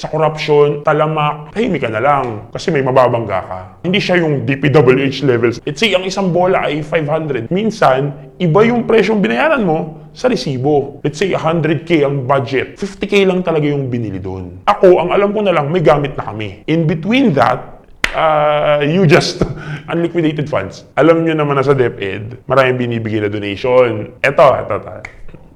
sa corruption, talamak, tahimik ka na lang kasi may mababangga ka. Hindi siya yung DPWH levels. Let's say, ang isang bola ay 500. Minsan, iba yung presyong binayaran mo sa resibo. Let's say, 100K ang budget. 50K lang talaga yung binili doon. Ako, ang alam ko na lang, may gamit na kami. In between that, you just unliquidated funds. Alam nyo naman na sa DepEd, maraming binibigay na donation. Ito.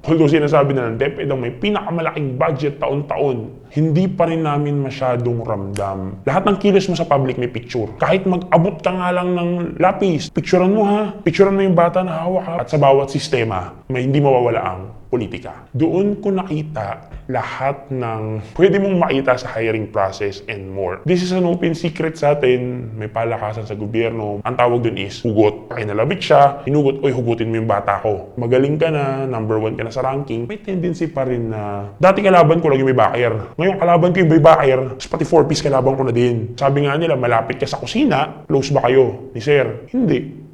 Although sinasabi na ng DepEd ang may pinakamalaking budget taon-taon, hindi pa rin namin masyadong ramdam. Lahat ng kilos mo sa public may picture. Kahit mag-abot ka nga lang ng lapis, picturean mo ha. Picturean mo yung bata na hawak ha. At sa bawat sistema, may hindi mawawala ang politika. Doon ko nakita lahat ng pwede mong makita sa hiring process and more. This is an open secret sa atin. May palakasan sa gobyerno. Ang tawag dun is hugot. Pakinalabit siya, hinugot, oy hugutin mo yung bata ko. Magaling ka na, number 1 ka na sa ranking. May tendency pa rin na dati kalaban ko lang yung may backer. Ngayon kalaban ko yung may backer, pati 4-piece kalaban ko na din. Sabi nga nila, malapit ka sa kusina, close ba kayo ni sir? Hindi.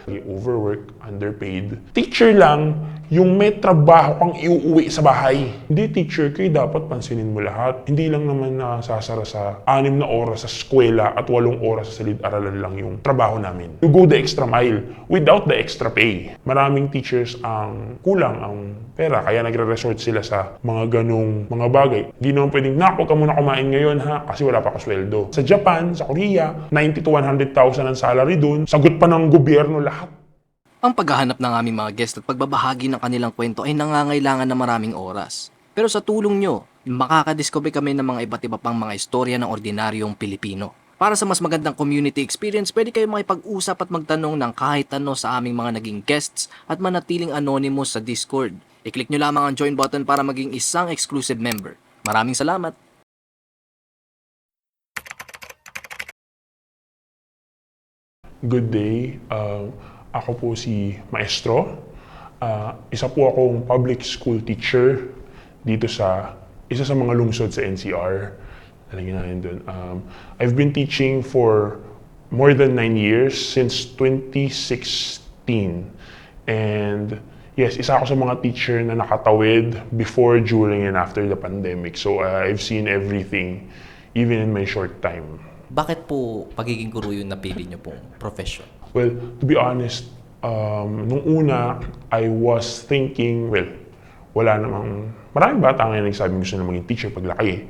Overwork, underpaid. Teacher lang yung may trabaho kang iuuwi sa bahay. Hindi teacher kayo, dapat pansinin mo lahat. Hindi lang naman nasasara sa 6 na oras sa eskwela at 8 oras sa silid-aralan lang yung trabaho namin. You go the extra mile without the extra pay. Maraming teachers ang kulang ang pera, kaya nagre-resort sila sa mga ganong mga bagay. Hindi naman pwedeng, huwag ka muna kumain ngayon ha, kasi wala pa ako sweldo. Sa Japan, sa Korea, 90 to 100,000 ang salary dun. Sagot pa ng gobyerno lahat. Ang paghahanap ng aming mga guest at pagbabahagi ng kanilang kwento ay nangangailangan ng maraming oras. Pero sa tulong nyo, makakadiscover kami ng mga iba't iba pang mga istorya ng ordinaryong Pilipino. Para sa mas magandang community experience, pwede kayo makipag-usap at magtanong ng kahit ano sa aming mga naging guests at manatiling anonymous sa Discord. I-click nyo lamang ang join button para maging isang exclusive member. Maraming salamat! Good day. Ako po si Maestro. Isa po akong public school teacher dito sa isa sa mga lungsod sa NCR. Talagyan natin dun. I've been teaching for more than 9 years, since 2016. And yes, isa ako sa mga teacher na nakatawid before, during, and after the pandemic. So I've seen everything, even in my short time. Bakit po pagiging guro yung napili niyo pong profession? Well, to be honest, nung una, I was thinking, well, wala namang, maraming bata ngayon nagsabi gusto na maging teacher paglaki.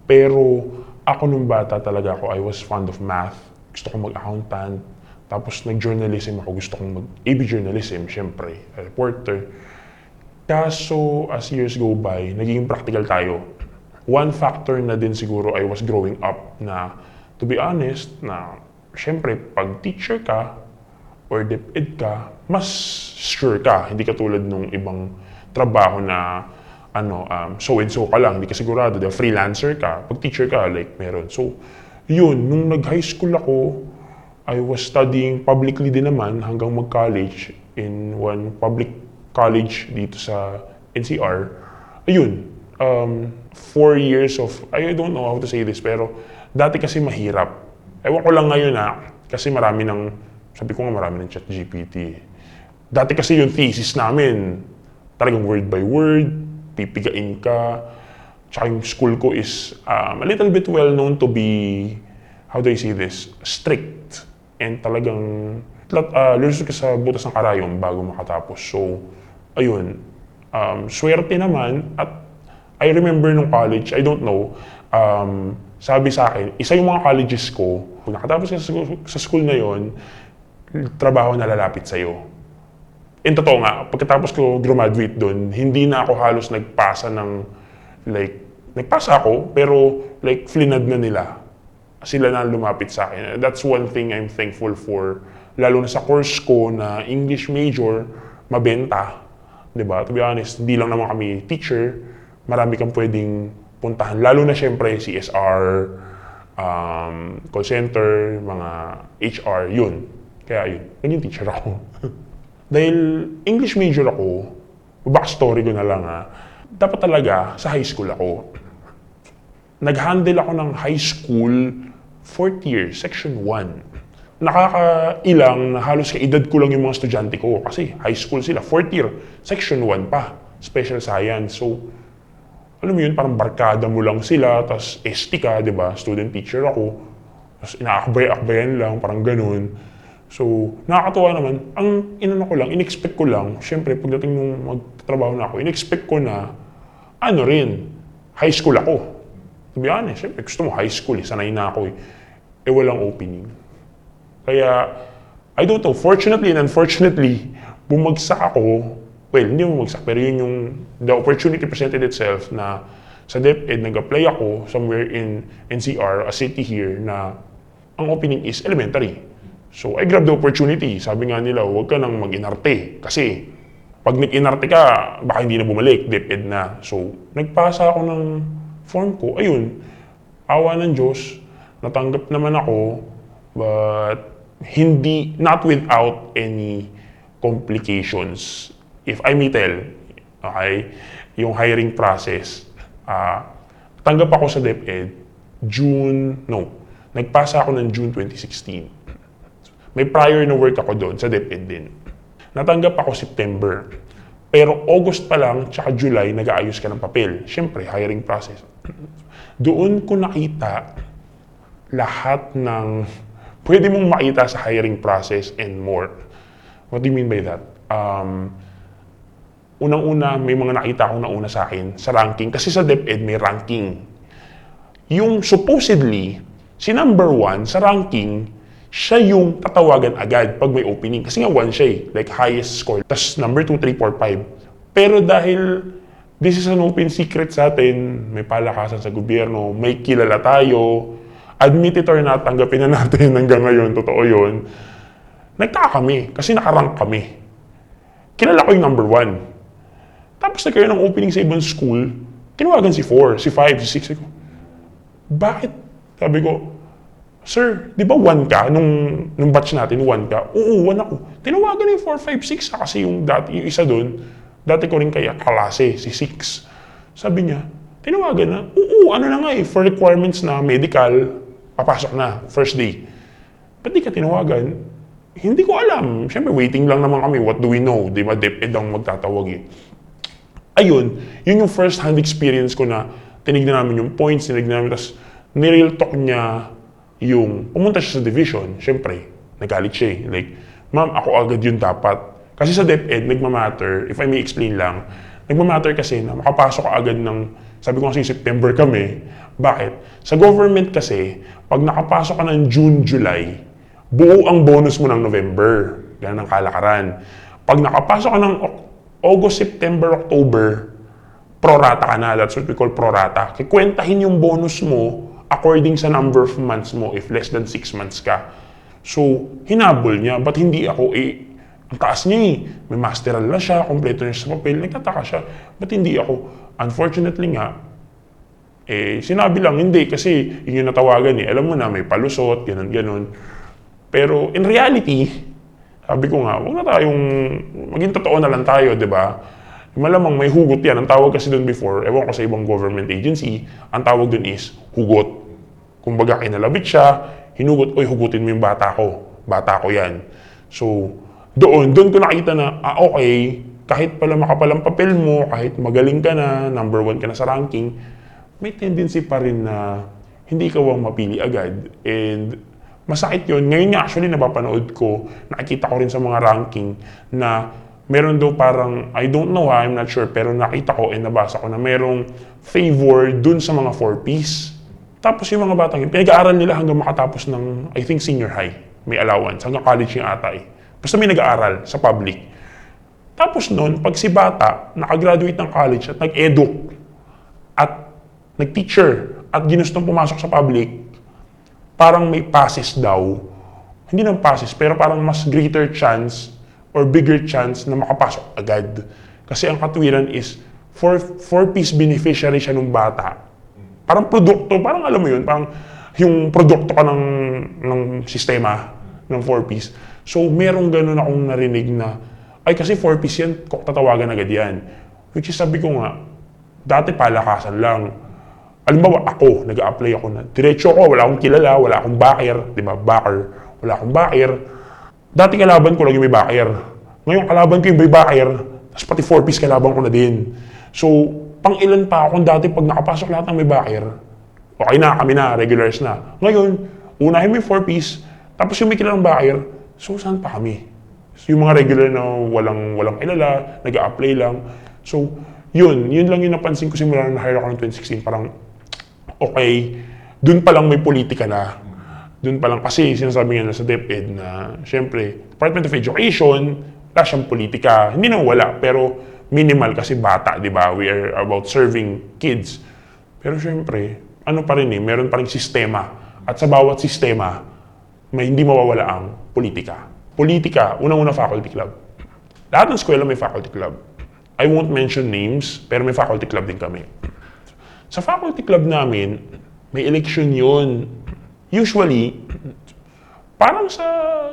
Pero ako nung bata talaga ako, I was fond of math. Gusto kong mag-accountant. Tapos nag-journalism ako, gusto kong mag-AB journalism, syempre, reporter. Kaso, as years go by, naging practical tayo. One factor na din siguro, I was growing up na, to be honest, na syempre, pag teacher ka or DepEd ka, mas sure ka. Hindi ka tulad nung ibang trabaho na so-and-so ka lang, hindi ka sigurado. Dahil freelancer ka, pag teacher ka, like meron. So, yun, nung nag-high school ako, I was studying publicly din naman hanggang mag-college in one public college dito sa NCR. Ayun, 4 years of, I don't know how to say this, pero dati kasi mahirap. Ewan ko lang ngayon kasi marami sabi ko nga marami ng ChatGPT. Dati kasi yung thesis namin, talagang word by word, pipigain ka. Tsaka yung school ko is a little bit well known to be, how do I say this, strict. And talagang, lulusot ka sa butas ng karayom bago makatapos. So, ayun, swerte naman. At I remember nung college, I don't know, sabi sa akin, isa yung mga colleges ko, pag nakatapos ka sa school na yon, trabaho na lalapit sa'yo. And totoo nga, pagkatapos ko graduate doon, hindi na ako halos nagpasa nagpasa ako, pero flinad na nila. Sila na lumapit sa akin. That's one thing I'm thankful for, lalo na sa course ko na English major, mabenta. Diba? To be honest, hindi lang naman kami teacher, marami kang pwedeng puntahan. Lalo na syempre CSR, call center, mga HR, yun. Kaya yun, naging teacher ako. Dahil English major ako, backstory ko na lang dapat talaga sa high school ako. Nag-handle ako ng high school 4th year, section 1. Nakakailang na halos kaedad ko lang yung mga estudyante ko kasi high school sila, 4th year, section 1 pa, special science. So, alam mo yun, parang barkada mo lang sila, tas ST ka, di ba? Student teacher ako. Tapos inaakbay-akbayan lang, parang ganun. So, nakakatuwa naman. Ang inano ko lang, in-expect ko lang, syempre, pagdating nung magtatrabaho na ako, in-expect ko na, ano rin, high school ako. To be honest, syempre, gusto mo high school, sanay na ako eh. Walang opening. Kaya, I don't know, fortunately and unfortunately, bumagsak ako. Well, hindi bumagsak, pero yun yung, the opportunity presented itself na sa DepEd, nag-apply ako somewhere in NCR, a city here, na ang opening is elementary. So, I grabbed the opportunity. Sabi nga nila, huwag ka nang mag-inarte. Kasi, pag nag-inarte ka, baka hindi na bumalik, DepEd na. So, nagpasa ako ng form ko. Ayun, awa ng Diyos, natanggap naman ako, but not without any complications. If I may tell, okay, yung hiring process, tanggap ako sa DepEd, nagpasa ako ng June 2016. May prior na work ako doon sa DepEd din. Natanggap ako September. Pero August pa lang, tsaka July, nag-aayos ka ng papel. Siyempre, hiring process. Doon ko nakita lahat ng pwede mong makita sa hiring process and more. What do you mean by that? Unang-una, may mga nakita akong nauna sa akin sa ranking. Kasi sa DepEd may ranking. Yung supposedly, si number 1 sa ranking, siya yung tatawagan agad pag may opening. Kasi nga 1 siya eh, like highest score. Tapos number 2, 3, 4, 5. Pero dahil this is an open secret sa atin, may palakasan sa gobyerno, may kilala tayo, admit it or not, tanggapin na natin hanggang ngayon, totoo yun. Nagtaka kami, kasi nakarank kami. Kilala ko yung number 1. Tapos nagkaroon ng opening sa ibang school, tinawagan si 4, si 5, si 6. Bakit? Sabi ko, Sir, di ba 1 ka? Nung batch natin, 1 ka? Oo, 1 ako. Tinawagan yung 4, 5, 6 kasi yung isa doon, dati ko rin kaya klase, si 6. Sabi niya, tinawagan na? Oo, ano na nga eh, for requirements na medical, papasok na, first day. Ba't di ka tinawagan? Hindi ko alam. Siyempre, waiting lang naman kami. What do we know? Di ba, DepEd ang magtatawag eh. Ayun, yun yung first-hand experience ko na tinignan namin yung points, tinignan namin, tapos nireal talk niya yung pumunta siya sa division. Siyempre, nagalit siya eh. Like, ma'am, ako agad yun dapat. Kasi sa DepEd, nagmamatter, if I may explain lang, nagmamatter kasi na makapasok ka agad ng, sabi ko kasi September kami. Bakit? Sa government kasi, pag nakapasok ka ng June, July, buo ang bonus mo ng November. Ganun ang kalakaran. Pag nakapasok ka ng August, September, October, prorata ka na. That's what we call prorata. Kikwentahin yung bonus mo according sa number of months mo if less than 6 months ka. So, hinabol niya. Ba't hindi ako ang taas niya eh. May masteral na siya, kompleto niya sa papel. Nagtataka siya. Ba't hindi ako? Unfortunately nga, sinabi lang, hindi. Kasi yun yung natawagan eh. Alam mo na, may palusot, ganun. Pero in reality, sabi ko nga, huwag na tayong, maging totoo na lang tayo, di ba? Malamang may hugot yan. Ang tawag kasi doon before, ewan ko sa ibang government agency, ang tawag doon is hugot. Kumbaga, kinalabit siya, hinugot, oy, hugutin mo yung bata ko. Bata ko yan. So, doon ko nakita na, okay, kahit pala makapalang papel mo, kahit magaling ka na, number 1 ka na sa ranking, may tendency pa rin na hindi ka wang mapili agad. And masakit yun. Ngayon nga actually napapanood ko, nakikita ko rin sa mga ranking na meron daw parang, I don't know I'm not sure, pero nakita ko and nabasa ko na merong favor dun sa mga 4Ps. Tapos yung mga batang yun, pinag-aaral nila hanggang makatapos ng, I think, senior high. May allowance, hanggang college yung ata eh. Basta may nag-aaral sa public. Tapos nun, pag si bata, nakagraduate ng college at nag-edu at nag-teacher at ginustong pumasok sa public, parang may passes daw. Hindi naman passes, pero parang mas greater chance or bigger chance na makapasok agad. Kasi ang katwiran is, 4Ps beneficiary siya nung bata. Parang produkto, parang alam mo yun, parang yung produkto ka ng sistema ng 4Ps. So, merong ganun akong narinig na, ay kasi 4Ps yan, tatawagan agad yan. Which is sabi ko nga, dati palakasan lang. Alimbawa ako, nag-a-apply ako na, diretso ko, wala akong kilala, wala akong backer, di ba, backer, wala akong backer. Dati kalaban ko lang yung may backer. Ngayon kalaban ko yung may backer, tapos pati 4Ps kalaban ko na din. So, pang-ilan pa ako dati pag nakapasok lahat ng may backer. Okay na, kami na, regulars na. Ngayon, unahin mo yung 4-piece, tapos yung may kilalang backer, so saan pa kami? So, yung mga regular na walang kilala, nag-a-apply lang. So, yun lang yung napansin ko simula na na-hire ako ng 2016. Parang, okay, dun pa lang may politika na. Dun pa lang kasi sinasabi nga na sa DepEd na, syempre, Department of Education, wala siyang politika. Hindi na wala, pero minimal kasi bata, di ba? We are about serving kids. Pero syempre, ano pa rin meron pa rin sistema. At sa bawat sistema, may hindi mawawala ang politika. Politika, unang-una faculty club. Lahat ng eskwela may faculty club. I won't mention names, pero may faculty club din kami. Sa faculty club namin, may election yun. Usually, parang sa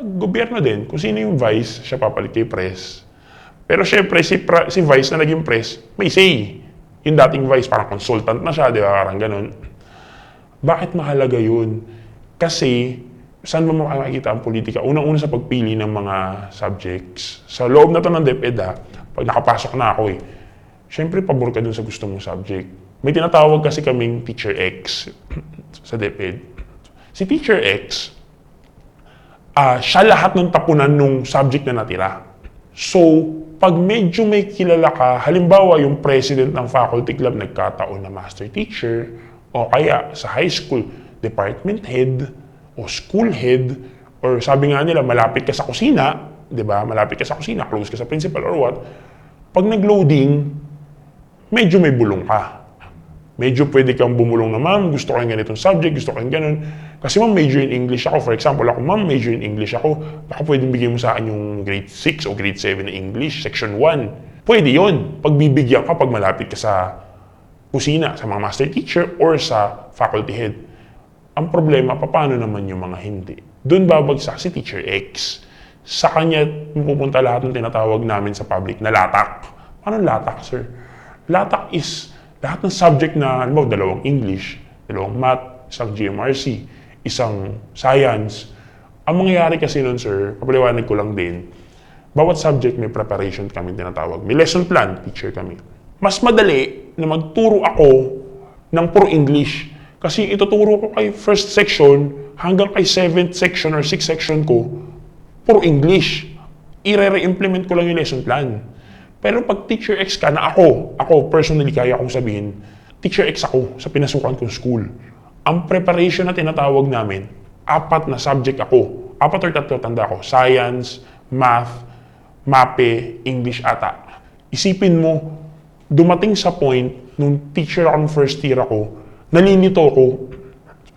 gobyerno din, kung sino yung vice, siya papalit kay press. Pero syempre, si vice na naging press, may say. Yung dating vice, parang consultant na siya, di ba? Parang ganun. Bakit mahalaga yun? Kasi, saan mo makikita ang politika? Unang-una sa pagpili ng mga subjects. Sa loob na to ng DepEd, pag nakapasok na ako syempre, pabor ka dun sa gusto mong subject. May tinatawag kasi kaming Teacher X sa DepEd. Si Teacher X, siya lahat ng tapunan nung subject na natira. So, pag medyo may kilala ka, halimbawa yung president ng faculty club nagkataon na master teacher, o kaya sa high school, department head, o school head, or sabi nga nila, malapit ka sa kusina, di ba? Malapit ka sa kusina, close ka sa principal or what. Pag nag-loading, medyo may bulong ka. Medyo pwede kang bumulong na, ma'am, gusto ko yung ganitong subject, gusto ko yung ganun. Kasi ma'am, major in English ako. For example, ako, ma'am, major in English ako. Baka pwedeng bigyan mo sa akin yung grade 6 o grade 7 na English, section 1. Pwede yon. Pagbibigyan ka pag malapit ka sa kusina, sa mga master teacher or sa faculty head. Ang problema, paano naman yung mga hindi? Doon babagsak si Teacher X. Sa kanya pupunta lahat ng tinatawag namin sa public na latak. Paano latak, sir? Latak is lahat ng subject na, halimbawa, dalawang English, dalawang math, isang GMRC, isang science. Ang mangyayari kasi nun, sir, papaliwanag ko lang din, bawat subject may preparation kami tinatawag. May lesson plan, teacher kami. Mas madali na magturo ako ng puro English. Kasi ituturo ko kay first section hanggang kay 7th section or 6th section ko, puro English. I-re-implement ko lang yung lesson plan. Pero pag Teacher X ka na ako personally kaya akong sabihin, Teacher X ako sa pinasukan kong school. Ang preparation na tinatawag namin, 4 na subject ako. 4 or 3 tanda ko. Science, math, MAPE, English ata. Isipin mo, dumating sa point, nung teacher ako ng first year ako, nalilito ako.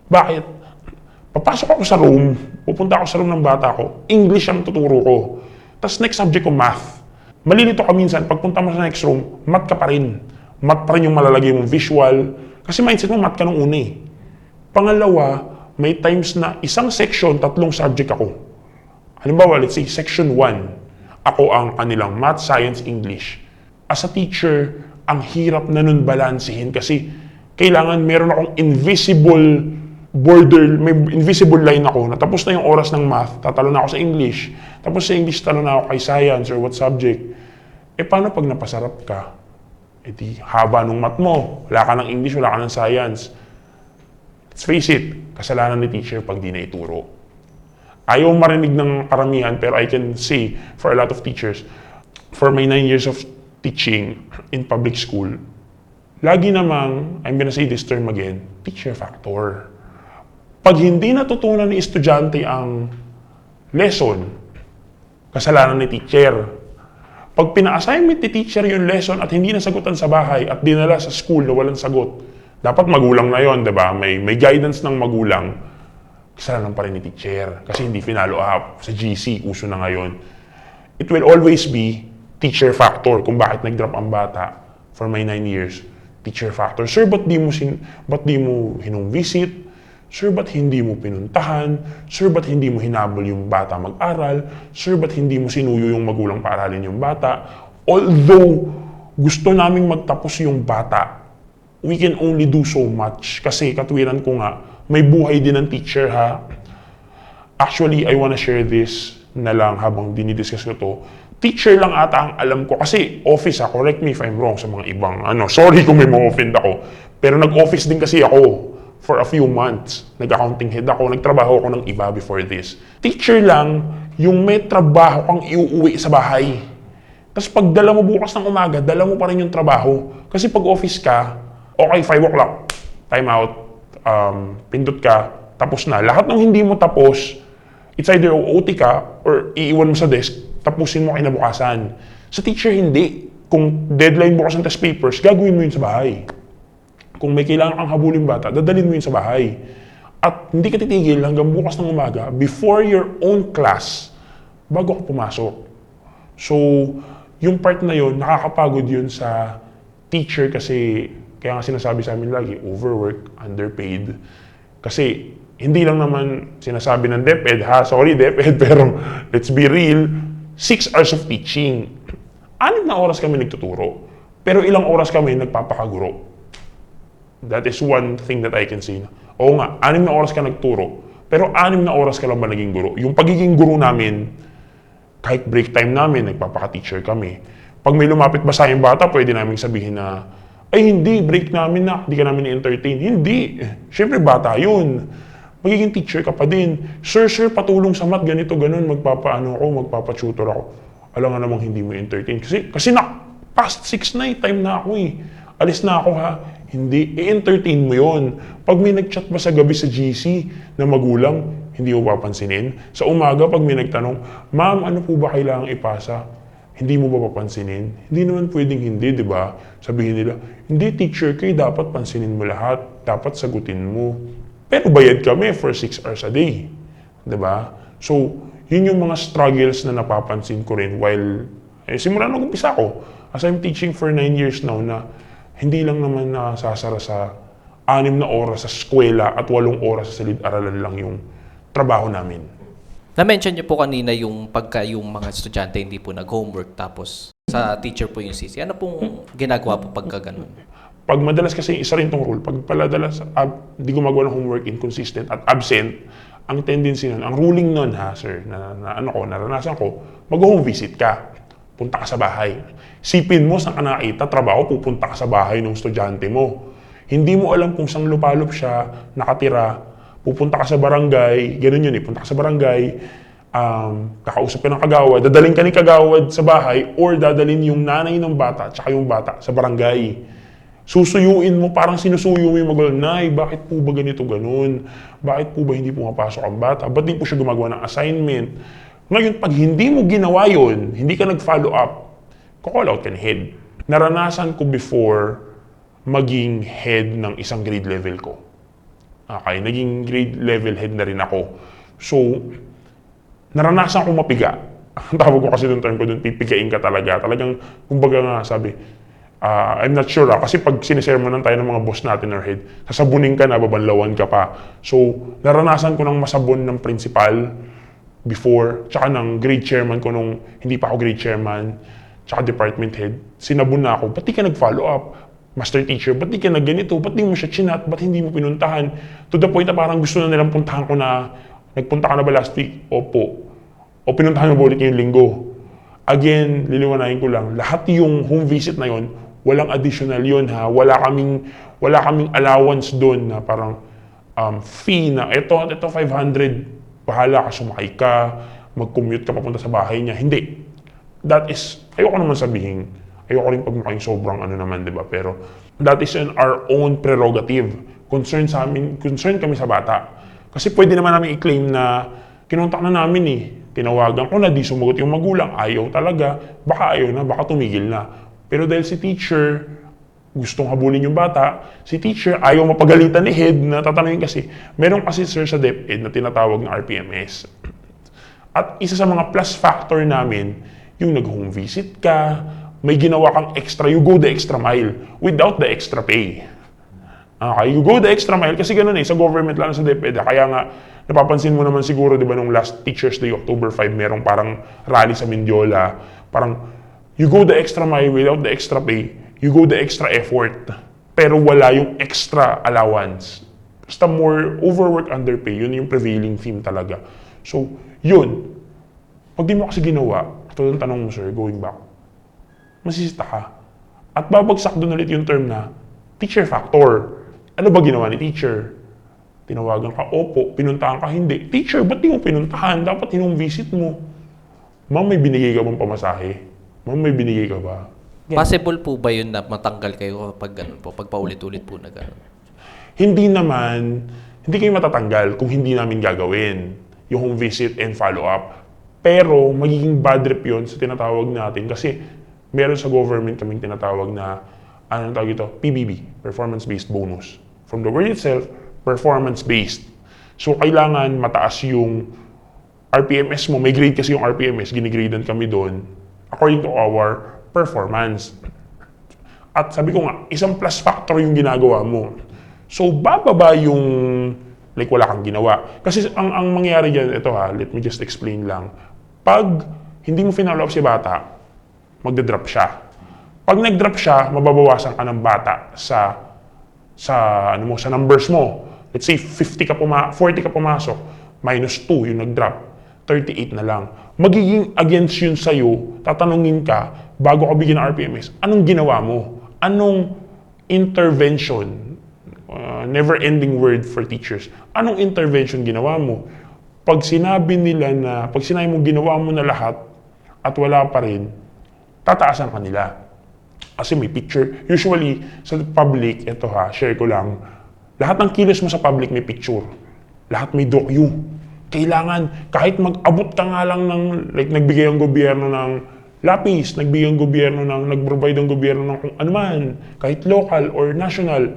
Bakit? Papasok ako sa room, pupunta ako sa room ng bata ko, English ang tuturo ko. Tapos next subject ko, math. Malilito ka minsan, pagpunta mo sa next room, math ka pa rin. Math pa rin yung malalagay mong visual. Kasi mindset mo, math ka nung una eh. Pangalawa, may times na isang section, 3 subject ako. Halimbawa, let's say, section 1. Ako ang kanilang math, science, English. As a teacher, ang hirap na nun balansehin kasi kailangan meron akong invisible border, may invisible line ako na tapos na yung oras ng math, tatalo na ako sa English. Tapos sa English, talo na ako kay science or what subject. Paano pag napasarap ka? Di haba nung math mo. Wala ka ng English, wala ka ng science. Let's face it, kasalanan ni teacher pag di na ituro. Ayaw marinig ng karamihan, pero I can say for a lot of teachers, for my 9 years of teaching in public school, lagi namang, I'm gonna say this term again, teacher factor. Pag hindi natutunan ni estudyante ang lesson, kasalanan ni teacher. Pag pina-assignment ni teacher yung lesson at hindi nasagutan sa bahay at dinala sa school na walang sagot, dapat magulang na yon, di ba? May guidance ng magulang, kasalanan pa rin ni teacher kasi hindi finalo up sa GC, uso na ngayon. It will always be teacher factor kung bakit nag-drop ang bata for my 9 years. Teacher factor. Sir, ba't di mo hinong-visit? Sir, ba't hindi mo pinuntahan? Sir, ba't hindi mo hinabol yung bata mag-aral? Sir, ba't hindi mo sinuyo yung magulang paaralin yung bata? Although, gusto naming magtapos yung bata, we can only do so much. Kasi katwiran ko nga, may buhay din ng teacher ha. Actually, I wanna share this na lang habang dinidiscuss ko to. teacher lang ata ang alam ko. Kasi office correct me if I'm wrong sa mga ibang, sorry kung may ma-offend ako. Pero nag-office din kasi ako for a few months. Nag-accounting head ako, nagtrabaho ako ng iba before this. Teacher lang, yung may trabaho kang iuuwi sa bahay. Tapos pag dala mo bukas ng umaga, dala mo pa rin yung trabaho. Kasi pag office ka, okay, 5 o'clock, time out, pindot ka, tapos na. Lahat ng hindi mo tapos, it's either OT ka or iiwan mo sa desk, tapusin mo kinabukasan. Sa teacher, hindi. Kung deadline bukas ng test papers, gagawin mo yun sa bahay. Kung may kailangan kang habulin bata, dadalhin mo yun sa bahay. At hindi ka titigil hanggang bukas ng umaga before your own class bago ka pumasok. So, yung part na yun, nakakapagod yun sa teacher kasi kaya nga sinasabi sa amin lagi, overwork, underpaid. Kasi hindi lang naman sinasabi ng DepEd, sorry DepEd, pero let's be real, 6 hours of teaching. 6 na oras kami nagtuturo, pero ilang oras kami nagpapakaguro. That is one thing that I can say. Oo nga, 6 na oras ka nagturo, pero 6 na oras ka lang ba naging guro? Yung pagiging guro namin, kahit break time namin, nagpapaka-teacher kami. Pag may lumapit ba sa yung bata, pwede namin sabihin na, ay hindi, break namin na, hindi ka namin i-entertain. Hindi. Siyempre bata yun. Magiging teacher ka pa din. Sir, patulong sa math, ganito, ganun, magpapa-tutor ako. Alam nga namang hindi mo entertain. Kasi past 6 na time na ako eh. Alis na ako ha. Hindi, i-entertain mo yon. Pag may nag-chat ba sa gabi sa GC na magulang, hindi mo papansinin. Sa umaga, pag may nagtanong, ma'am, ano po ba kailangang ipasa? Hindi mo ba papansinin? Hindi naman pwedeng hindi, di ba? Sabihin nila, hindi teacher kayo, dapat pansinin mo lahat. Dapat sagutin mo. Pero bayad kami for 6 hours a day. Di ba? So, yun yung mga struggles na napapansin ko rin while, simula nung umpisa ko, as I'm teaching for 9 years now na hindi lang naman nasasara sa 6 na oras sa eskwela at 8 oras sa silid-aralan lang yung trabaho namin. Na-mention niyo po kanina yung pagka yung mga estudyante hindi po nag-homework tapos sa teacher po yung CC. Ano pong ginagawa po pagka ganun? Pag madalas kasi isa rin tong rule, pag paladalas di gumagawa ng homework, inconsistent at absent, ang tendency nun, ang ruling nun sir, naranasan ko, mag-home visit ka. Punta ka sa bahay. Sipin mo saan ka nakita, trabaho, pupunta ka sa bahay ng estudyante mo. Hindi mo alam kung saan lupalop siya, nakatira, pupunta ka sa barangay, ganun yun punta ka sa barangay, kakausap ka ng kagawad, dadalhin ka ni kagawad sa bahay, or dadalhin yung nanay ng bata, tsaka yung bata sa barangay. Susuyuin mo, parang sinusuyo mo yung magulang, Nay, bakit po ba ganito ganun? Bakit po ba hindi pumapasok ang bata? Ba't di po siya gumagawa ng assignment? Ngayon, pag hindi mo ginawa yun, hindi ka nag-follow up, call out ka ni head. Naranasan ko before maging head ng isang grade level ko. Okay, naging grade level head na rin ako. So, naranasan ko mapiga. Ang tawag ko kasi doon term ko doon, pipigain ka talaga. Talagang, kumbaga nga sabi, I'm not sure kasi pag sinisermonan tayo ng mga boss natin or head, sasabunin ka na, babanlawan ka pa. So, naranasan ko ng masabon ng principal before, tsaka ng grade chairman ko nung hindi pa ako grade chairman, tsaka department head, sinabon na ako, ba't di ka nag-follow up? Master teacher, ba't di ka na ganito? Ba't di mo siya chinat? Ba't hindi mo pinuntahan? To the point na parang gusto na nilang puntahan ko na, nagpunta ka na ba last week? Opo. O pinuntahan mo ba ulit ngayong linggo? Again, liliwanahin ko lang, lahat yung home visit na yon, walang additional yun wala kaming allowance doon na parang fee na, ito 500, bahala ka, sumakay ka, mag-commute ka papunta sa bahay niya. Hindi. That is, ayoko naman sabihin, ayoko rin pag mukhang sobrang naman, di ba? Pero that is in our own prerogative. Concern kami sa bata. Kasi pwede naman namin i-claim na kinontak na namin tinawagan ko na, di sumagot yung magulang, ayaw talaga, baka ayaw na, baka tumigil na. Pero dahil si teacher, gustong habulin yung bata, si teacher ayaw mapagalitan ni head na tatanungin kasi. Meron kasi sir sa DepEd na tinatawag ng RPMS. At isa sa mga plus factor namin, yung nag-home visit ka, may ginawa kang extra, you go the extra mile without the extra pay. Okay, you go the extra mile kasi ganun sa government lang sa DepEd. Kaya nga, napapansin mo naman siguro, di ba, nung last Teachers Day, October 5, merong parang rally sa Mindiola. Parang, you go the extra mile without the extra pay, you go the extra effort, pero wala yung extra allowance. Basta more overwork, underpay, yun yung prevailing theme talaga. So, yun. Pag di mo kasi ginawa, Tulad ng tanong mo, sir, going back, masisita ka. At babagsak doon ulit yung term na teacher factor. Ano ba ginawa ni teacher? Tinawagan ka, opo. Pinuntahan ka, hindi. Teacher, ba't di mo pinuntahan? Dapat yung visit mo. Ma'am, may binigay ka bang pamasahe? Ma'am, may binigay ka ba? Possible po ba yun na matanggal kayo pag ganun po, pag paulit-ulit po na ganun? Hindi naman, hindi kayo matatanggal kung hindi namin gagawin yung home visit and follow-up. Pero magiging bad trip yun sa tinatawag natin kasi meron sa government kaming tinatawag na, anong tawag ito? PBB, Performance-Based Bonus. From the word itself, performance-based. So, kailangan mataas yung RPMS mo. May grade kasi yung RPMS, ginigradean kami doon according to our performance. At sabi ko nga, isang plus factor yung ginagawa mo. So, bababa yung like wala kang ginawa. Kasi ang mangyayari dyan, ito ha, let me just explain lang. Pag hindi mo finalo up si bata, magda-drop siya. Pag nag-drop siya, mababawasan ka ng bata sa numbers mo. Let's say 40 ka pumasok, minus 2 yung nag-drop. 38 na lang. Magiging against yun sa'yo, tatanungin ka, bago ka bigyan ng RPMS, anong ginawa mo? Anong intervention? Never-ending word for teachers. Anong intervention ginawa mo? Pag sinabi mo ginawa mo na lahat at wala pa rin, tataasan ka nila. Kasi may picture. Usually, sa public, ito ha, share ko lang, lahat ng kilos mo sa public may picture. Lahat may docu. Kailangan, kahit mag-abot ka nga lang ng, like nagbigay ang gobyerno ng lapis, nag-provide ang gobyerno ng kung ano man, kahit local or national,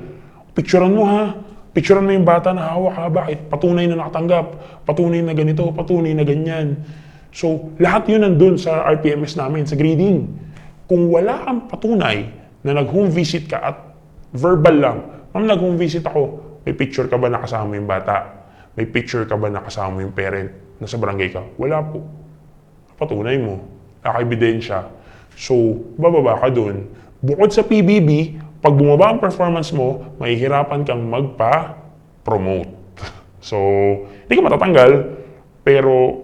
picturean mo ha. Picturean mo yung bata na hawak ha. Bakit? Patunay na nakatanggap. Patunay na ganito. Patunay na ganyan. So, lahat yun nandun sa RPMS namin, sa grading. Kung wala kang patunay na nag-home visit ka at verbal lang, ma'am, nag-home visit ako, may picture ka ba nakasama yung bata? May picture ka ba nakasama yung parent? Nasa barangay ka? Wala po. Patunay mo. Naka-ebidensya. So, bababa ka dun. Bukod sa PBB, pag bumaba ang performance mo, mahihirapan kang magpa-promote. So, hindi ka matatanggal, pero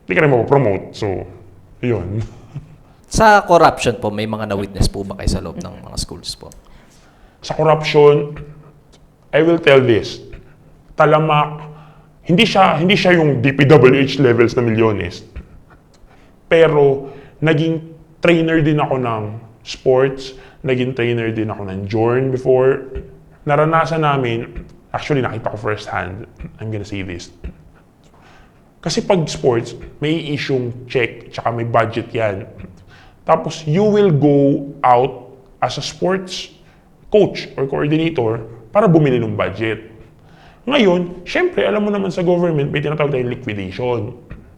hindi ka rin mapapromote. So, yun. Sa corruption po, may mga na-witness po ba kayo sa loob ng mga schools po? Sa corruption, I will tell this. Talamak, hindi siya yung DPWH levels na milyones. Pero, naging trainer din ako ng sports, naging trainer din ako ng Jorn before. Naranasan namin, actually nakita ko first hand, I'm gonna say this. Kasi pag sports, may isyong check, tsaka may budget yan. Tapos you will go out as a sports coach or coordinator para bumili ng budget. Ngayon, syempre, alam mo naman sa government, may tinatawag tayong liquidation.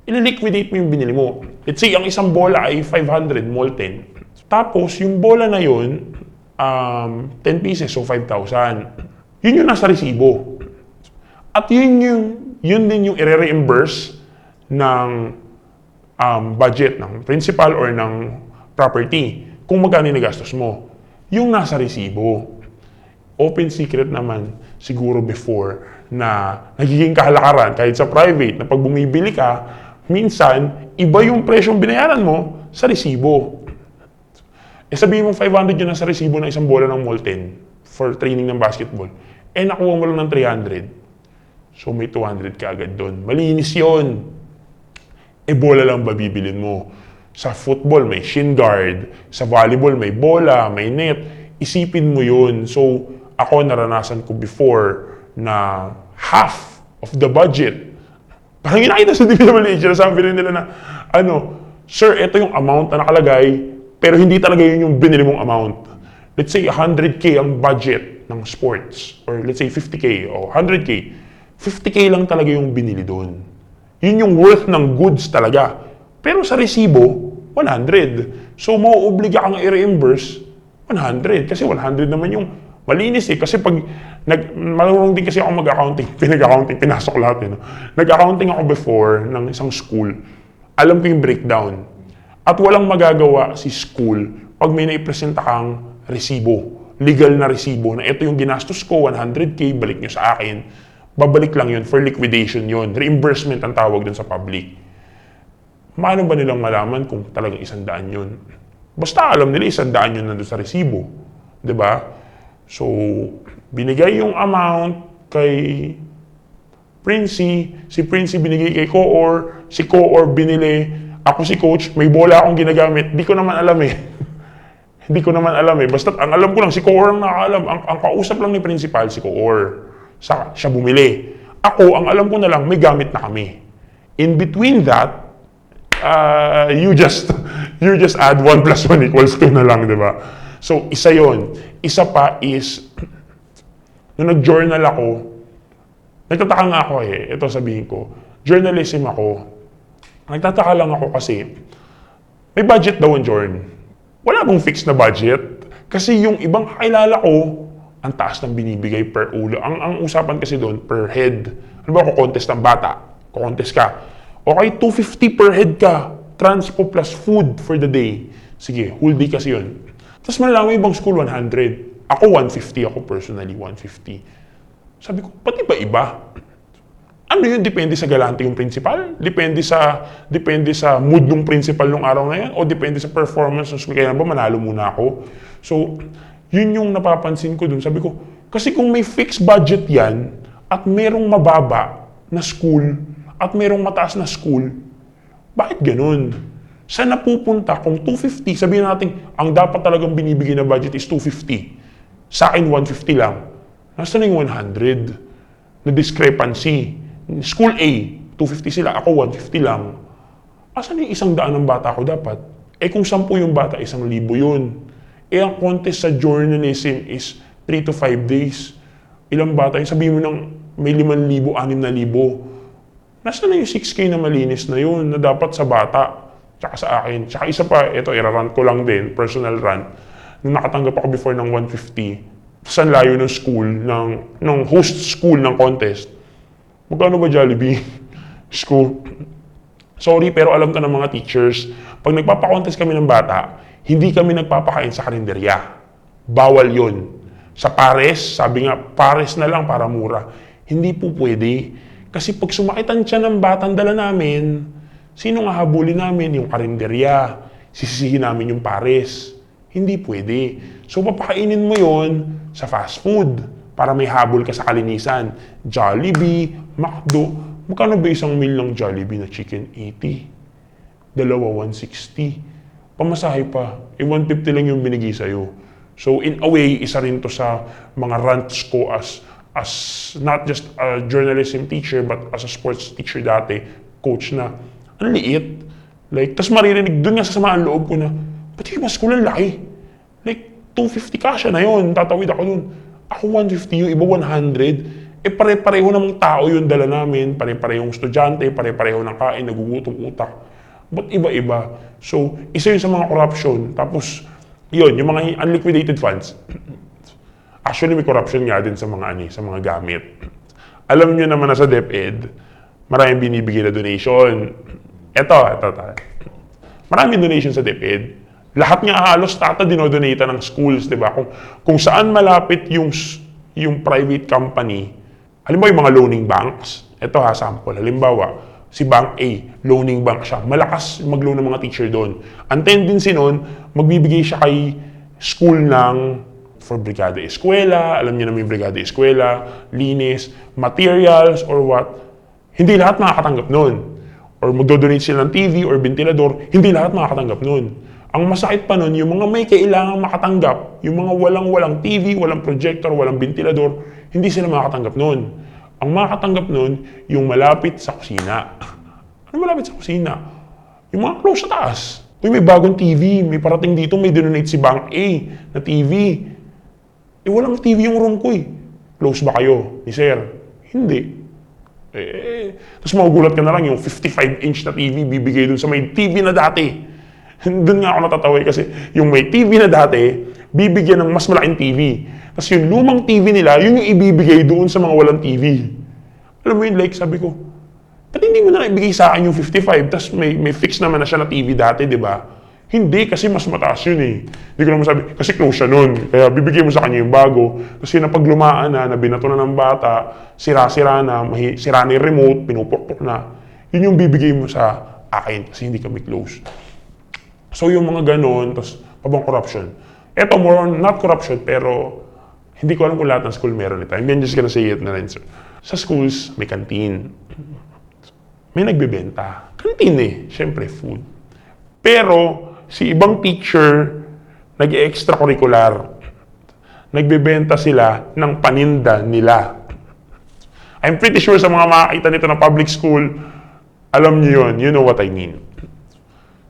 Ili-liquidate mo yung binili mo. Let's say, ang isang bola ay 500 molten. Tapos, yung bola na yun, 10 pieces, so 5,000. Yun yung nasa resibo. At yun din yung i-reimburse ng budget ng principal or ng property kung magkano yung nagastos mo. Yung nasa resibo. Open secret naman, siguro before, na nagiging kahalakaran kahit sa private, na pag bumibili ka, minsan, iba yung presyong binayaran mo sa resibo. Sabihin mo 500 yun nasa resibo ng isang bola ng molten for training ng basketball. Nakuha mo lang ng 300. So may 200 ka agad doon. Malinis yun. Bola lang ba bibilin mo? Sa football may shin guard. Sa volleyball may bola, may net. Isipin mo yun. So ako naranasan ko before na half of the budget. Parang yung nakita sa DPWH, sabi rin nila na, sir, ito yung amount na nakalagay, pero hindi talaga yun yung binili mong amount. Let's say 100K ang budget ng sports, or let's say 50K o 100K. 50K lang talaga yung binili doon. Yun yung worth ng goods talaga. Pero sa resibo, 100. So, mauobliga kang i-reimburse 100. Kasi 100 naman yung malinis eh. Kasi pag, marunong din kasi ako mag-accounting, pinag-accounting, pinasok lahat eh. No? Nag-accounting ako before ng isang school. Alam ko yung breakdown. At walang magagawa si school pag may naipresenta kang resibo. Legal na resibo na ito yung ginastos ko, 100K, balik nyo sa akin. Babalik lang yun for liquidation yun. Reimbursement ang tawag dun sa public. paano ba nilang malaman kung talagang 100 yun? Basta alam nila 100 yun nandun sa resibo. 'Di ba? So, binigay yung amount kay Princey, si Princey binigay kay Coor, si Coor binili, ako si Coach, may bola akong ginagamit, di ko naman alam eh. Hindi ko naman alam eh. Basta ang alam ko lang, si Coor ang nakaalam. Ang kausap lang ni Principal, si Coor. Siya bumili. Ako, ang alam ko na lang, may gamit na kami. In between that, you just add 1 plus 1 equals 2 na lang, di ba? So, isa yon. Isa pa is, nung nag-journal ako, nagtataka nga ako eh, ito sabihin ko, journalism ako, nagtataka lang ako kasi, may budget daw ang journ. Wala bang fixed na budget? Kasi yung ibang kakilala ko, ang taas ng binibigay per ulo. Ang usapan kasi doon, per head. Ano ba, kukontest ng bata? Kukontest ka. Okay, 250 per head ka. Transpo plus food for the day. Sige, whole day kasi yun. Tapos malalaman ibang school, 100. Ako, 150. Ako personally, 150. Sabi ko, pati ba iba? Ano yun? Depende sa galante yung principal? Depende sa mood ng principal nung araw na yan? O depende sa performance ng school? Kaya ba manalo muna ako? So, yun yung napapansin ko dun. Sabi ko, kasi kung may fixed budget yan, at merong mababa na school, at merong mataas na school, bakit ganun? Saan napupunta kung 250, sabihin natin, ang dapat talagang binibigay na budget is 250. Sa akin, 150 lang. Nasa na yung 100 na discrepancy? School A, 250 sila, ako 150 lang. Asan yung 100 ng bata ko dapat? Eh kung 10 yung bata, 1,000 yun. Eh ang contest sa journalism is 3 to 5 days. Ilang bata yun? Sabihin mo ng may 5,000, 6,000. Nasa na yung 6K na malinis na yun na dapat sa bata, tsaka sa akin. Tsaka isa pa, ito, irarant ko lang din, personal rant. Nung nakatanggap ako before ng 150, saan layo ng school, ng host school ng contest, magkano ba Jollibee? School. Sorry, pero alam ka ng mga teachers, pag nagpapakontest kami ng bata, hindi kami nagpapakain sa karinderya. Bawal yon. Sa pares, sabi nga, pares na lang para mura. Hindi po pwede. Kasi pag sumakitan siya ng batang dala namin, sino nga habulin namin? Yung karinderya. Sisisihin namin yung pares. Hindi pwede. So, papakainin mo yon sa fast food para may habol ka sa kalinisan. Jollibee, McDo. Magkano ba isang meal ng Jollibee na chicken? 80. Dalawa, 160. Pamasahe pa. 150 lang yung binigay sa'yo. So, in a way, isa rin to sa mga rants ko as not just a journalism teacher, but as a sports teacher dati, coach na, ang liit. Like, tas maririnig, dun nga sa samaan loob ko na, ba't yung mas school ang laki? Like, 250 kasha na yun, tatawid ako dun. Ako 150, yung iba 100. Eh pare-pareho namang tao yung dala namin, pare-parehong estudyante, pare-pareho ng kain, nagugutom utak. Ba't iba-iba? So, isa yun sa mga corruption. Tapos, yun, yung mga unliquidated funds. Actually, may corruption nga din sa mga sa mga gamit. Alam nyo naman na sa DepEd, maraming binibigay na donation. Ito. Maraming donation sa DepEd. Lahat nga halos dinodonate ng schools, di ba? Kung saan malapit yung private company, halimbawa yung mga loaning banks, ito sample. Halimbawa, si Bank A, loaning bank siya. Malakas mag-loan ng mga teacher doon. Ang tendency nun, magbibigay siya kay school for Brigada Eskwela, alam niyo na may Brigada Eskwela, linis, materials, or what. Hindi lahat makakatanggap nun. Or magdodonate sila ng TV or ventilador, hindi lahat makakatanggap nun. Ang masakit pa nun, yung mga may kailangang makatanggap, yung mga walang TV, walang projector, walang ventilador, hindi sila makakatanggap nun. Ang makakatanggap nun, yung malapit sa kusina. Ano malapit sa kusina? Yung mga close sa taas. Uy, may bagong TV, may parating dito, may donate si Bank A na TV. Eh, walang TV yung room ko eh. Close ba kayo ni Sir? Hindi. Tapos magugulat ka na lang yung 55-inch na TV bibigay dun sa may TV na dati. Doon nga ako natatawa kasi yung may TV na dati, bibigyan ng mas malaking TV. Tapos yung lumang TV nila, yun yung ibibigay doon sa mga walang TV. Alam mo yun, like, sabi ko, ba't hindi mo na ibigay sa akin yung 55? Tapos may fix naman na siya na TV dati, di ba? Hindi, kasi mas mataas yun eh. Hindi ko naman sabi, kasi close siya nun. Kaya bibigay mo sa kanya yung bago. Tapos yun, napaglumaan na binato na ng bata, sira-sira na, sira na yung remote, pinupukpok na. Yun yung bibigay mo sa akin kasi hindi kami close. So yung mga ganon, tapos pabang corruption. Eto more on, not corruption, pero hindi ko alam kung lahat ng school meron ito. I'm just gonna say it na rin, sir. Sa schools, may canteen. May nagbebenta. Canteen eh, syempre food. Pero si ibang teacher, nag-extracurricular. Nagbebenta sila ng paninda nila. I'm pretty sure sa mga makakita nito na public school, alam niyo yun, you know what I mean.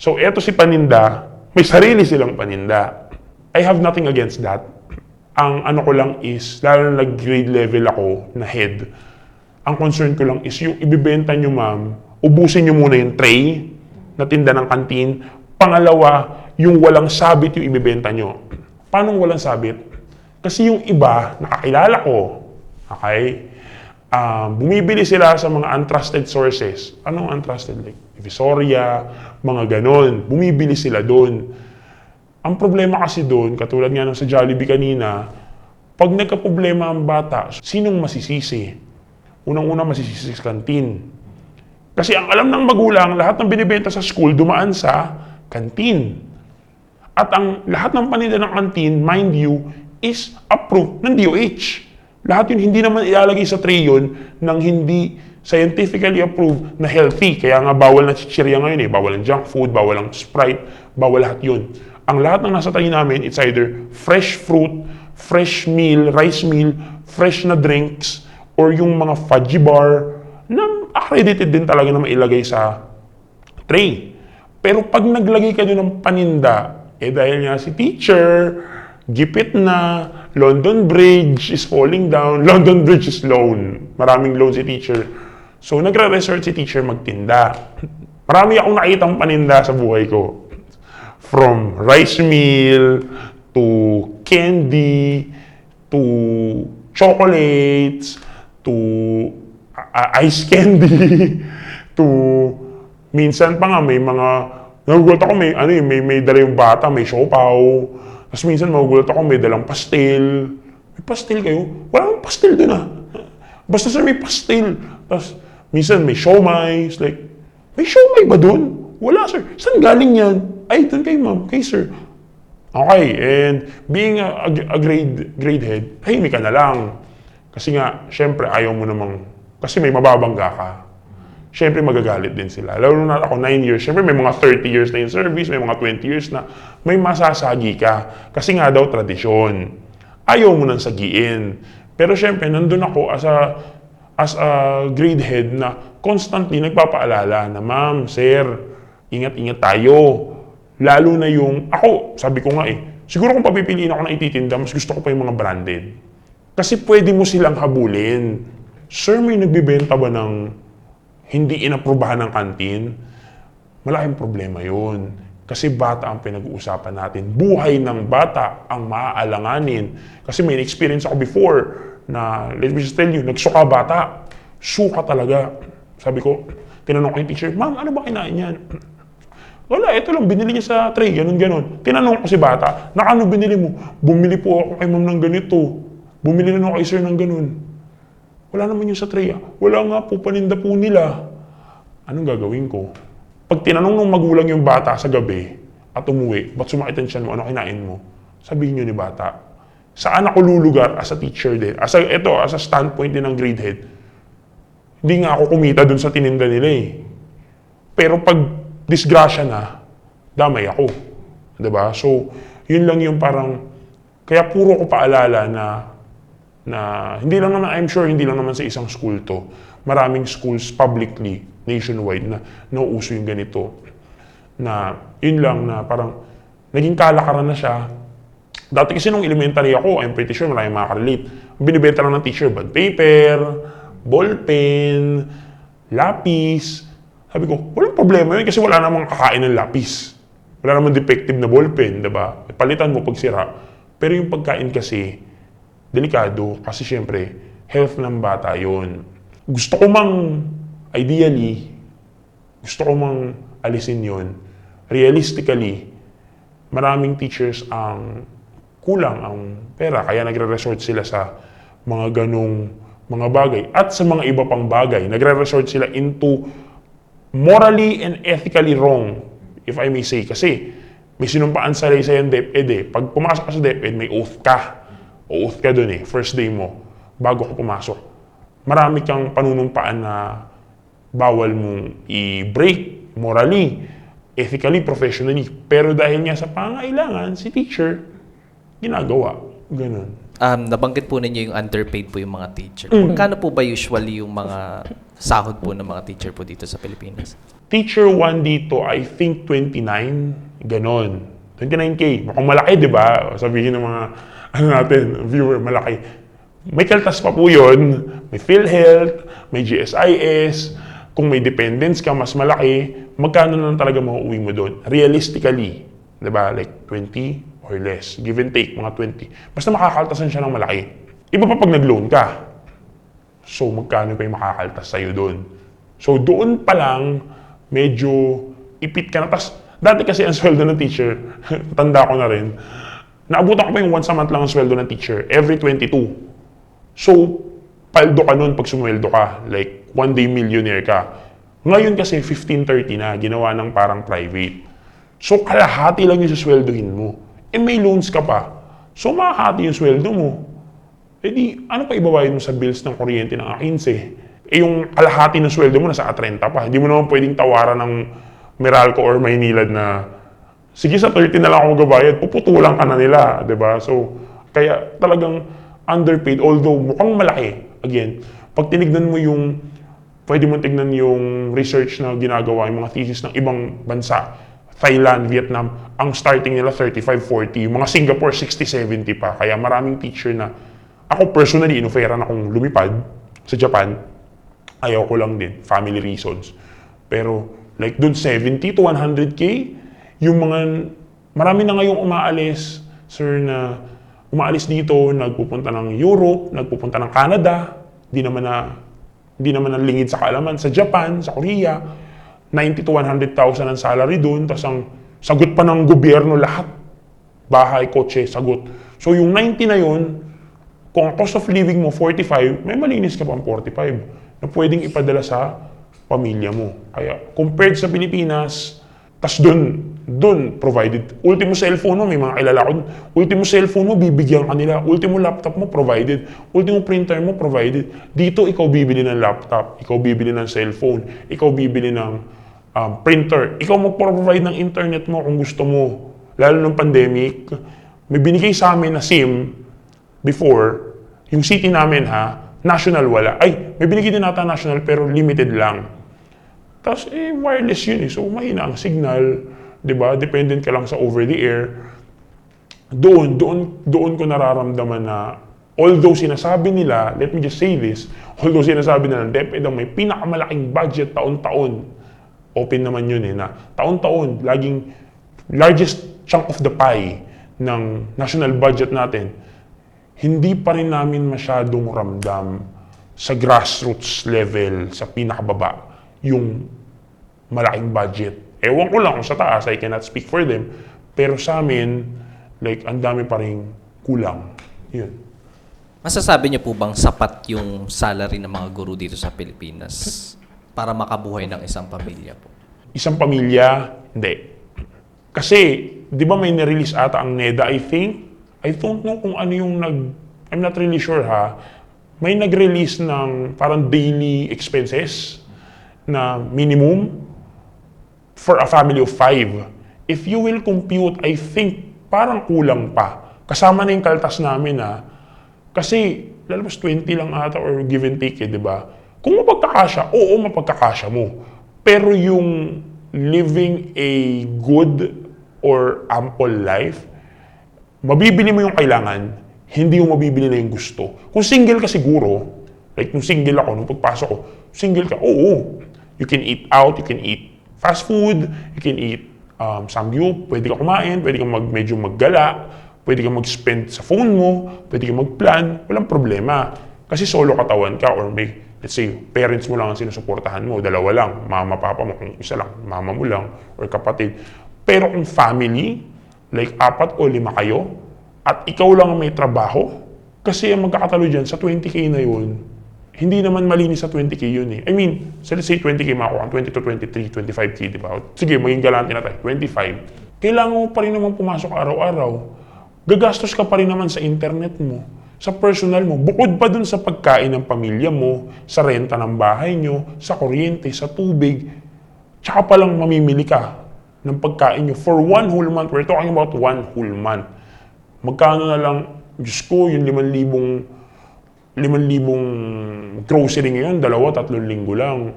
So eto si paninda, may sarili silang paninda. I have nothing against that. Ang ano ko lang is, lalo na nag-grade level ako na head, ang concern ko lang is yung ibibenta nyo ma'am, ubusin nyo muna yung tray na tinda ng kantin. Pangalawa, yung walang sabit yung ibibenta nyo. Paano walang sabit? Kasi yung iba, nakakilala ko, okay? Bumibili sila sa mga untrusted sources. Anong untrusted? Like Visoria, mga ganon. Bumibili sila doon. Ang problema kasi doon, katulad nga nung sa Jollibee kanina, pag nagka-problema ang bata, sinong masisisi? Unang-una masisisi sa kantin. Kasi ang alam ng magulang, lahat ng binibenta sa school dumaan sa kantin. At ang lahat ng paninda ng kantin, mind you, is approved ng DOH. Lahat yun, hindi naman ilalagay sa tray yun ng hindi scientifically approved na healthy. Kaya nga bawal na chichirya ngayon eh. Bawal ang junk food, bawal ang Sprite, bawal lahat yun. Ang lahat ng nasa tray namin, it's either fresh fruit, fresh meal, rice meal, fresh na drinks, or yung mga fudgy bar na accredited din talaga na mailagay sa tray. Pero pag naglagay ka doon ng paninda, eh dahil nga si teacher, gipit na, London Bridge is falling down, London Bridge is loan. Maraming loan si teacher. So nagre-resort si teacher magtinda. Marami akong nakitang paninda sa buhay ko. From rice meal, to candy, to chocolates, to ice candy, to minsan pa nga may mga nagugulat ako may dala yung bata, may siopaw. Tapos minsan magugulat ako may dalang pastel. May pastel kayo? Wala akong pastel doon ah. Basta sir may pastel. Tapos minsan may siomay. It's like, may siomay ba doon? Wala sir. Saan galing yan? Ay, doon kay ma'am, kay sir. Okay, and being a grade head, tahimik ka na lang. Kasi nga, syempre, ayaw mo namang, kasi may mababangga ka. Syempre, magagalit din sila. Lalo na ako, 9 years. Syempre, may mga 30 years na in service, may mga 20 years na may masasagi ka. Kasi nga daw, tradisyon. Ayaw mo nang sagiin. Pero syempre, nandun ako as a grade head na constantly nagpapaalala na, ma'am, sir, ingat-ingat tayo. Lalo na yung, ako, sabi ko nga siguro kung papipiliin ako na ititinda, mas gusto ko pa yung mga branded. Kasi pwede mo silang habulin. Sir, may nagbibenta ba ng hindi inaprubahan ng kantin? Malaking problema yun. Kasi bata ang pinag-uusapan natin. Buhay ng bata ang maaalanganin. Kasi may experience ako before na, let me just tell you, nagsuka bata. Suka talaga. Sabi ko, tinanong ko yung teacher, ma'am, ano ba kinain yan? Wala, ito lang, binili niya sa tray, ganun. Tinanong ko si bata, na ano binili mo? Bumili po ako kay ma'am ng ganito. Bumili na ako kay sir ng ganun. Wala naman yung sa tray. Wala nga po, paninda po nila. Anong gagawin ko? Pag tinanong ng magulang yung bata sa gabi at umuwi, ba't sumakit ang tiyan mo? Ano kinain mo? Sabihin nyo ni bata, saan ako lulugar as a teacher din? As a standpoint din ng grade head, hindi nga ako kumita dun sa tininda nila eh. Pero pag disgrasya na, damay ako. Diba? So, yun lang yung parang, kaya puro ko paalala na hindi lang naman, I'm sure, hindi lang naman sa isang school to. Maraming schools publicly, nationwide, na nauuso yung ganito. Na, yun lang na parang, naging kalakaran na siya. Dati kasi nung elementary ako, I'm pretty sure maraming makakarelate. Binibenta lang ng teacher, bond paper, ballpen, lapis. Sabi ko, walang problema yun kasi wala namang kakain ng lapis. Wala namang defective na ballpen, diba? Palitan mo pag sira. Pero yung pagkain kasi, delikado kasi syempre, health ng bata yun. Gusto ko mang, ideally, gusto ko mang alisin yun. Realistically, maraming teachers ang kulang ang pera. Kaya nagre-resort sila sa mga ganong mga bagay. At sa mga iba pang bagay, nagre-resort sila into morally and ethically wrong, if I may say. Kasi may sinumpaan sa yung DepEd eh. Pag pumasok ka sa DepEd, may oath ka. O-oath ka dun eh, first day mo, bago ka pumasok. Marami kang panunumpaan na bawal mong i-break morally, ethically, professionally. Pero dahil nga sa pangailangan, si teacher, ginagawa. Ganun. Nabanggit po ninyo yung underpaid po yung mga teacher. Magkano po ba usually yung mga sahod po ng mga teacher po dito sa Pilipinas? Teacher 1 dito, I think 29, ganon. 29K. Mukhang malaki, di ba? Sabihin ng mga, viewer, malaki. May kaltas pa po yun. May PhilHealth, may GSIS. Kung may dependents ka, mas malaki. Magkano na talaga mauuwi mo doon? Realistically, di ba? Like 20 or less. Give and take, mga 20. Basta makakaltasan siya ng malaki. Iba pa pag nag-loan ka. So, magkano pa yung makakaltas sa'yo doon? So, doon pa lang, medyo ipit ka na. Tas, dati kasi ang sweldo ng teacher, tanda ko na rin, naabutan ko pa yung once a month lang ang sweldo ng teacher, every 22. So, paldo ka nun pag sumweldo ka. Like, one day millionaire ka. Ngayon kasi, 15-30 na, ginawa ng parang private. So, kalahati lang yung susweldohin mo. Eh, may loans ka pa. So, makahati yung sweldo mo. Eh di, ano pa ibabayad mo sa bills ng kuryente ng A15? Eh, yung kalahati ng sweldo mo nasa A30 pa. Hindi mo naman pwedeng tawaran ng Meralco or Maynilad na, sige sa 30 na lang ako magabayad, puputulan ka na nila, di ba? So, kaya talagang underpaid, although mukhang malaki. Again, pag tinignan mo yung, pwede mo tignan yung research na ginagawa, yung mga thesis ng ibang bansa, Thailand, Vietnam, ang starting nila 35-40, yung mga Singapore 60-70 pa. Kaya maraming teacher na, ako personally, inoferan akong lumipad sa Japan, ayaw ko lang din, family reasons. Pero like doon 70 to 100K, yung mga, marami na ngayong umaalis, sir, na umaalis dito, nagpupunta ng Europe, nagpupunta ng Canada, di naman ang lingid sa kaalaman, sa Japan, sa Korea, 90 to 100,000 ang salary doon, tapos ang sagot pa ng gobyerno lahat. Bahay, kotse, sagot. So yung 90 na yun, kung ang cost of living mo 45, may malinis ka pang 45 na pwedeng ipadala sa pamilya mo. Kaya compared sa Pilipinas, tas doon provided. Ultimo cellphone mo, may mga kilala ko. Ultimo cellphone mo, bibigyan ka nila. Ultimo laptop mo, provided. Ultimo printer mo, provided. Dito, ikaw bibili ng laptop. Ikaw bibili ng cellphone. Ikaw bibili ng printer. Ikaw mag-provide ng internet mo kung gusto mo. Lalo ng pandemic, may binigay sa amin na SIM before, yung city namin national wala. Ay, may binigay din nata national pero limited lang. Tapos, wireless yun eh. So, mahina ang signal. Diba? Dependent ka lang sa over the air. Doon ko nararamdaman na, although sinasabi nila, let me just say this, although sinasabi nila, DepEd ang may pinakamalaking budget taon-taon. Open naman yun eh, na taon-taon, laging largest chunk of the pie ng national budget natin, hindi pa rin namin masyadong ramdam sa grassroots level, sa pinakababa, yung malaking budget. Ewan ko lang kung sa taas, I cannot speak for them, pero sa amin, like, ang dami pa rin kulang. Yun. Masasabi niyo po bang sapat yung salary ng mga guro dito sa Pilipinas para makabuhay ng isang pamilya po? Isang pamilya, hindi. Kasi, di ba may nirelease ata ang NEDA, I think? I don't know kung ano yung I'm not really sure May nag-release ng parang daily expenses na minimum for a family of 5. If you will compute, I think parang kulang pa. Kasama na yung kaltas namin kasi lalabas 20 lang ata or give and take di ba? Kung mapagkakasya, oo mapagkakasya mo. Pero yung living a good or ample life, mabibili mo yung kailangan, hindi mo mabibili na yung gusto. Kung single ka siguro, like nung single ako, nung pagpasok ko, single ka, oo. You can eat out, you can eat fast food, you can eat samgyup, pwede ka kumain, pwede ka medyo maggala, pwede ka mag-spend sa phone mo, pwede ka mag-plan, walang problema. Kasi solo katawan ka or may, let's say, parents mo lang ang sinusuportahan mo, dalawa lang, mama, papa mo, kung isa lang, mama mo lang, or kapatid. Pero kung family, like 4 o 5 kayo, at ikaw lang may trabaho, kasi ang magkakatalo dyan sa 20K na yun, hindi naman malinis sa 20K yun eh. I mean, so let's say 20K makuha, 20 to 23, 25K, di ba? Sige, maging galante na tayo, 25. Kailangan mo pa rin naman pumasok araw-araw. Gagastos ka pa rin naman sa internet mo, sa personal mo, bukod pa dun sa pagkain ng pamilya mo, sa renta ng bahay nyo, sa kuryente, sa tubig, tsaka palang mamimili ka ng pagkain nyo for 1 whole month. We're talking about 1 whole month. Magkano na lang, Diyos ko, yung 5,000 grocery ngayon, 2-3 linggo lang.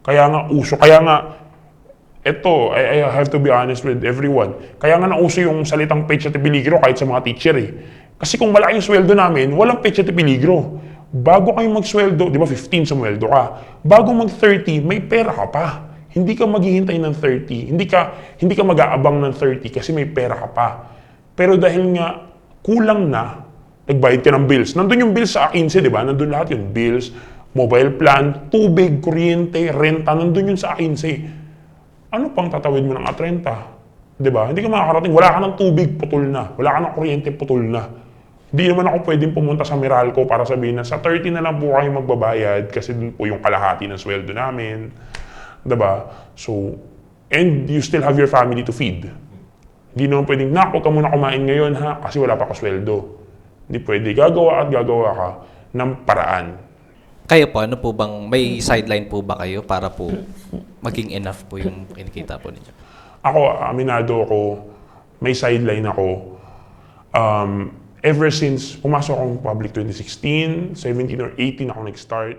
Kaya nga eto, I have to be honest with everyone. Kaya nga nauso yung salitang pecha de peligro kahit sa mga teacher eh. Kasi kung malaki yung sweldo namin, walang pecha de peligro. Bago kayo magsweldo, di ba 15 sumweldo ka, bago mag-30, may pera ka pa. Hindi ka maghihintay ng 30. Hindi ka mag-aabang ng 30 kasi may pera ka pa. Pero dahil nga kulang na, nagbayad ka ng bills. Nandun yung bills sa A15, di ba? Nandun lahat yun. Bills, mobile plan, tubig, kuryente, renta. Nandun yun sa A15. Ano pang tatawid mo ng A30? Di ba? Hindi ka makakarating. Wala ka ng tubig, putol na. Wala ka ng kuryente, putol na. Hindi naman ako pwedeng pumunta sa Meralco para sabihin na sa 30 na lang po kayo magbabayad kasi dun po yung kalahati ng sweldo namin. Di ba? So, and you still have your family to feed. Hindi naman pwedeng, huwag ka muna kumain ngayon ha, kasi wala pa ka sweldo. Hindi pwede. Gagawa ka ng paraan. Kayo po, ano po bang, may sideline po ba kayo para po maging enough po yung kinikita po ninyo? Ako, aminado ako, may sideline ako. Ever since pumasok akong public 2016, 17 or 18 ako nag-start.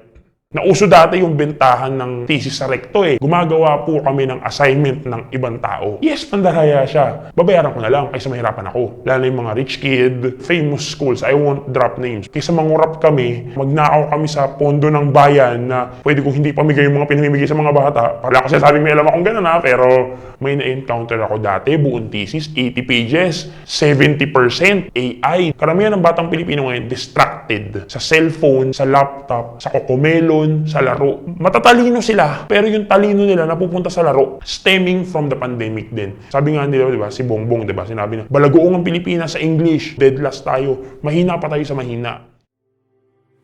Nauso dati yung bentahan ng thesis sa recto eh. Gumagawa po kami ng assignment ng ibang tao. Yes, pandaraya siya. Babayaran ko na lang kaysa mahirapan ako. Lalo yung mga rich kid, famous schools, I won't drop names. Kaysa mangurap kami, magnakaw kami sa pondo ng bayan na pwede kong hindi pamigay yung mga pinamimigay sa mga bata. Pala kasi sabing may alam akong ganun ha, pero may na-encounter ako dati, buong thesis, 80 pages, 70% AI. Karamihan ng batang Pilipino ngayon distracted sa cellphone, sa laptop, sa kokomelo, sa laro. Matatalino sila, pero yung talino nila napupunta sa laro, stemming from the pandemic din. Sabi nga nila, di ba, si Bongbong, di ba, sinabi na, balagoong ang Pilipinas sa English, dead last tayo, mahina pa tayo sa mahina.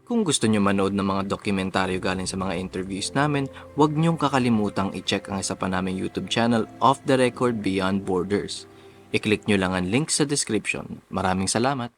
Kung gusto nyo manood ng mga dokumentaryo galing sa mga interviews namin, huwag nyong kakalimutang i-check ang isa pa naming YouTube channel, Off the Record Beyond Borders. I-click nyo lang ang link sa description. Maraming salamat!